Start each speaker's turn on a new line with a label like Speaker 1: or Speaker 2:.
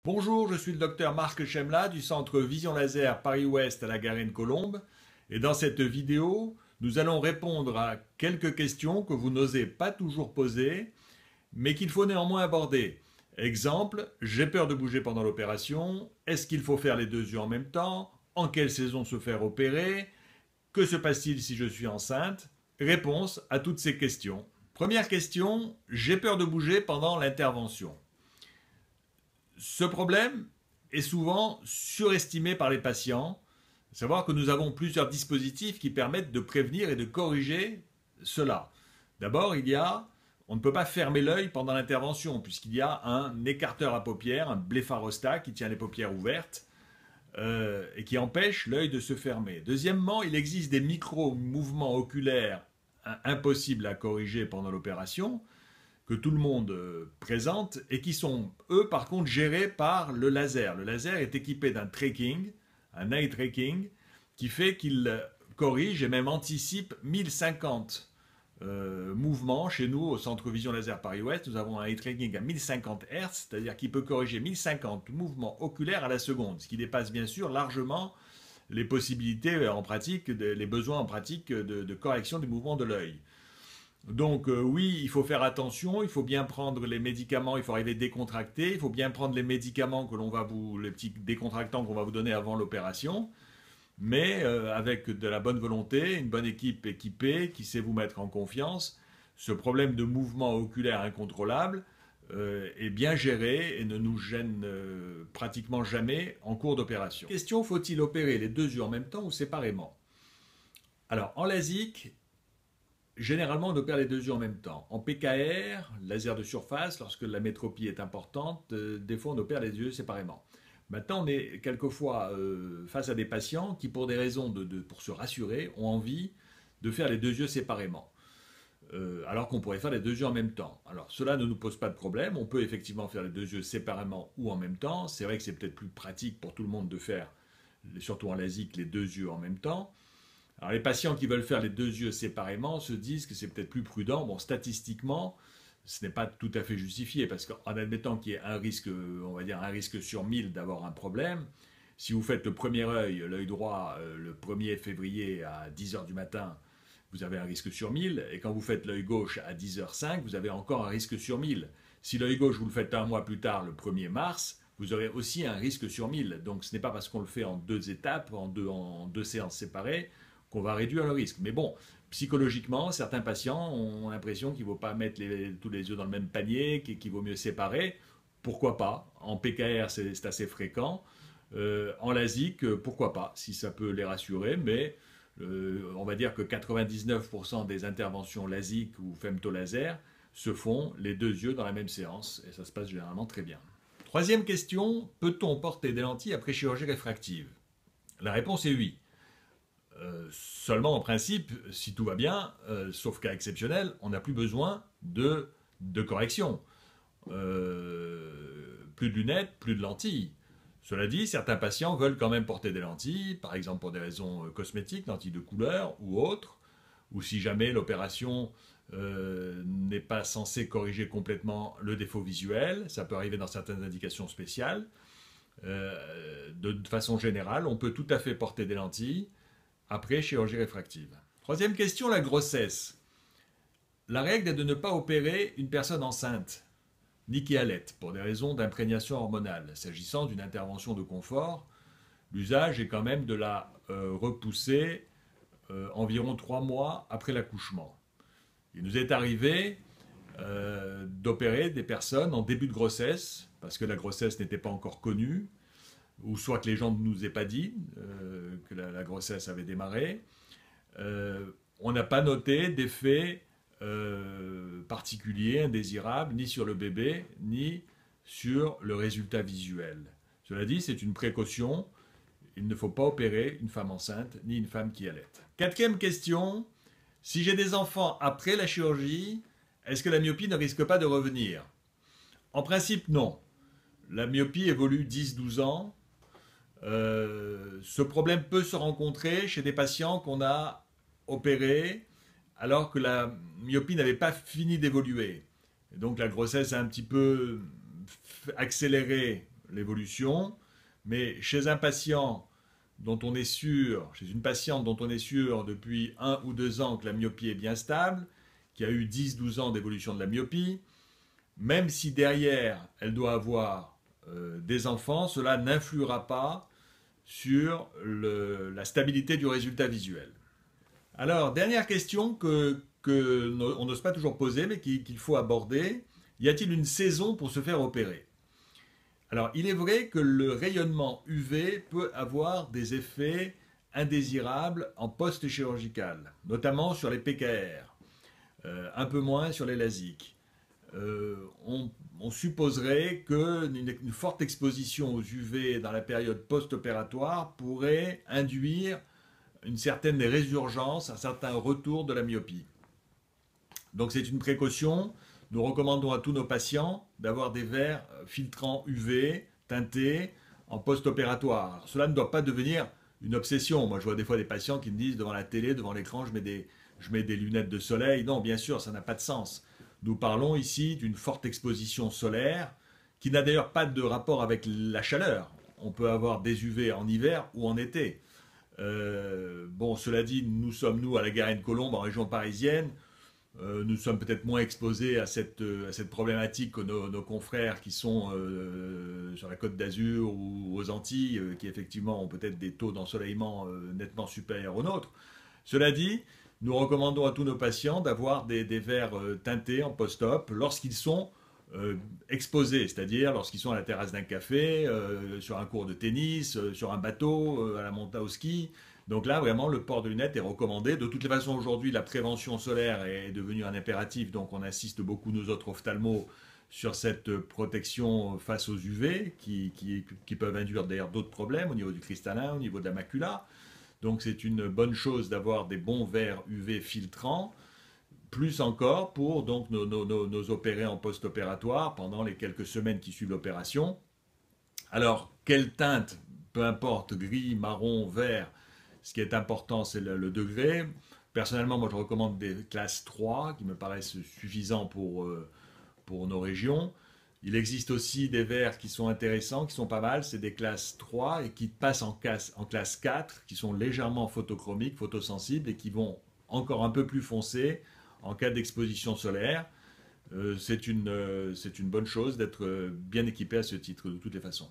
Speaker 1: Bonjour, je suis le docteur Marc Chemla du centre Vision Laser Paris-Ouest à la Garenne-Colombe et dans cette vidéo, nous allons répondre à quelques questions que vous n'osez pas toujours poser mais qu'il faut néanmoins aborder. Exemple, j'ai peur de bouger pendant l'opération, est-ce qu'il faut faire les deux yeux en même temps, en quelle saison se faire opérer, que se passe-t-il si je suis enceinte? Réponse à toutes ces questions. Première question, j'ai peur de bouger pendant l'intervention. Ce problème est souvent surestimé par les patients, savoir que nous avons plusieurs dispositifs qui permettent de prévenir et de corriger cela. D'abord, on ne peut pas fermer l'œil pendant l'intervention puisqu'il y a un écarteur à paupières, un blépharostat qui tient les paupières ouvertes et qui empêche l'œil de se fermer. Deuxièmement, il existe des micro-mouvements oculaires impossibles à corriger pendant l'opération que tout le monde présente et qui sont, eux, par contre, gérés par le laser. Le laser est équipé d'un tracking, un eye tracking, qui fait qu'il corrige et même anticipe 1050 mouvements. Chez nous, au centre Vision Laser Paris-Ouest, nous avons un eye tracking à 1050 Hz, c'est-à-dire qu'il peut corriger 1050 mouvements oculaires à la seconde, ce qui dépasse bien sûr largement les possibilités en pratique, les besoins en pratique de correction des mouvements de l'œil. Donc oui, il faut faire attention, il faut bien prendre les médicaments, il faut arriver décontracté, il faut bien prendre les médicaments les petits décontractants qu'on va vous donner avant l'opération, mais avec de la bonne volonté, une bonne équipe équipée qui sait vous mettre en confiance, ce problème de mouvement oculaire incontrôlable est bien géré et ne nous gêne pratiquement jamais en cours d'opération. Question, faut-il opérer les deux yeux en même temps ou séparément? Alors en LASIK, généralement, on opère les deux yeux en même temps. En PKR, laser de surface, lorsque la métropie est importante, des fois on opère les yeux séparément. Maintenant, on est quelquefois face à des patients qui, pour des raisons pour se rassurer, ont envie de faire les deux yeux séparément. Alors qu'on pourrait faire les deux yeux en même temps. Alors cela ne nous pose pas de problème, on peut effectivement faire les deux yeux séparément ou en même temps. C'est vrai que c'est peut-être plus pratique pour tout le monde de faire, surtout en LASIK, les deux yeux en même temps. Alors les patients qui veulent faire les deux yeux séparément se disent que c'est peut-être plus prudent. Bon, statistiquement, ce n'est pas tout à fait justifié parce qu'en admettant qu'il y ait un risque, on va dire un risque sur 1000 d'avoir un problème, si vous faites le premier œil, l'œil droit, le 1er février à 10h du matin, vous avez un risque sur 1000, et quand vous faites l'œil gauche à 10h05, vous avez encore un risque sur 1000. Si l'œil gauche, vous le faites un mois plus tard, le 1er mars, vous aurez aussi un risque sur 1000. Donc ce n'est pas parce qu'on le fait en deux étapes, en deux séances séparées, qu'on va réduire le risque. Mais bon, psychologiquement, certains patients ont l'impression qu'il ne vaut pas mettre tous les œufs dans le même panier, qu'il vaut mieux séparer. Pourquoi pas? En PKR, c'est assez fréquent. En LASIK, pourquoi pas, si ça peut les rassurer, mais on va dire que 99% des interventions LASIK ou femtolaser se font les deux yeux dans la même séance, et ça se passe généralement très bien. Troisième question, peut-on porter des lentilles après chirurgie réfractive? La réponse est oui. Seulement en principe, si tout va bien, sauf cas exceptionnel, on n'a plus besoin de correction. Plus de lunettes, plus de lentilles. Cela dit, certains patients veulent quand même porter des lentilles, par exemple pour des raisons cosmétiques, lentilles de couleur ou autres, ou si jamais l'opération n'est pas censée corriger complètement le défaut visuel, ça peut arriver dans certaines indications spéciales. De façon générale, on peut tout à fait porter des lentilles après chirurgie réfractive. Troisième question, la grossesse. La règle est de ne pas opérer une personne enceinte, ni qui allaite, pour des raisons d'imprégnation hormonale. S'agissant d'une intervention de confort, l'usage est quand même de la repousser environ 3 mois après l'accouchement. Il nous est arrivé d'opérer des personnes en début de grossesse, parce que la grossesse n'était pas encore connue, ou soit que les gens ne nous aient pas dit que la grossesse avait démarré. On n'a pas noté d'effet particulier, indésirable, ni sur le bébé, ni sur le résultat visuel. Cela dit, c'est une précaution. Il ne faut pas opérer une femme enceinte, ni une femme qui allaite. Quatrième question, si j'ai des enfants après la chirurgie, est-ce que la myopie ne risque pas de revenir? En principe, non. La myopie évolue 10-12 ans. Ce problème peut se rencontrer chez des patients qu'on a opérés alors que la myopie n'avait pas fini d'évoluer. Donc la grossesse a un petit peu accéléré l'évolution, mais chez un patient dont on est sûr, chez une patiente dont on est sûr depuis 1 ou 2 ans que la myopie est bien stable, qui a eu 10-12 ans d'évolution de la myopie, même si derrière elle doit avoir des enfants, cela n'influera pas sur la stabilité du résultat visuel. Alors, dernière question on n'ose pas toujours poser, mais qu'il faut aborder. Y a-t-il une saison pour se faire opérer? Alors, il est vrai que le rayonnement UV peut avoir des effets indésirables en post-chirurgical, notamment sur les PKR, un peu moins sur les LASIK. On supposerait qu'une forte exposition aux UV dans la période post-opératoire pourrait induire une certaine résurgence, un certain retour de la myopie. Donc c'est une précaution. Nous recommandons à tous nos patients d'avoir des verres filtrants UV teintés en post-opératoire. Cela ne doit pas devenir une obsession. Moi, je vois des fois des patients qui me disent devant la télé, devant l'écran, je mets des lunettes de soleil. Non, bien sûr, ça n'a pas de sens. Nous parlons ici d'une forte exposition solaire qui n'a d'ailleurs pas de rapport avec la chaleur. On peut avoir des UV en hiver ou en été. Bon, cela dit, nous, à la Garenne-Colombes, en région parisienne, nous sommes peut-être moins exposés à cette problématique que nos confrères qui sont sur la Côte d'Azur ou aux Antilles, qui effectivement ont peut-être des taux d'ensoleillement nettement supérieurs aux nôtres. Cela dit, nous recommandons à tous nos patients d'avoir des verres teintés en post-op lorsqu'ils sont exposés, c'est-à-dire lorsqu'ils sont à la terrasse d'un café, sur un cours de tennis, sur un bateau, à la montagne au ski. Donc là, vraiment, le port de lunettes est recommandé. De toutes les façons, aujourd'hui, la prévention solaire est devenue un impératif, donc on insiste beaucoup, nous autres ophtalmos, sur cette protection face aux UV, qui peuvent induire d'ailleurs d'autres problèmes au niveau du cristallin, au niveau de la macula. Donc c'est une bonne chose d'avoir des bons verres UV filtrants, plus encore pour donc nos opérés en post-opératoire pendant les quelques semaines qui suivent l'opération. Alors, quelle teinte, peu importe, gris, marron, vert, ce qui est important, c'est le degré. Personnellement, moi, je recommande des classes 3 qui me paraissent suffisants pour nos régions. Il existe aussi des verres qui sont intéressants, qui sont pas mal. C'est des classes 3 et qui passent en classe 4, qui sont légèrement photochromiques, photosensibles et qui vont encore un peu plus foncés en cas d'exposition solaire. C'est une bonne chose d'être bien équipé à ce titre, de toutes les façons.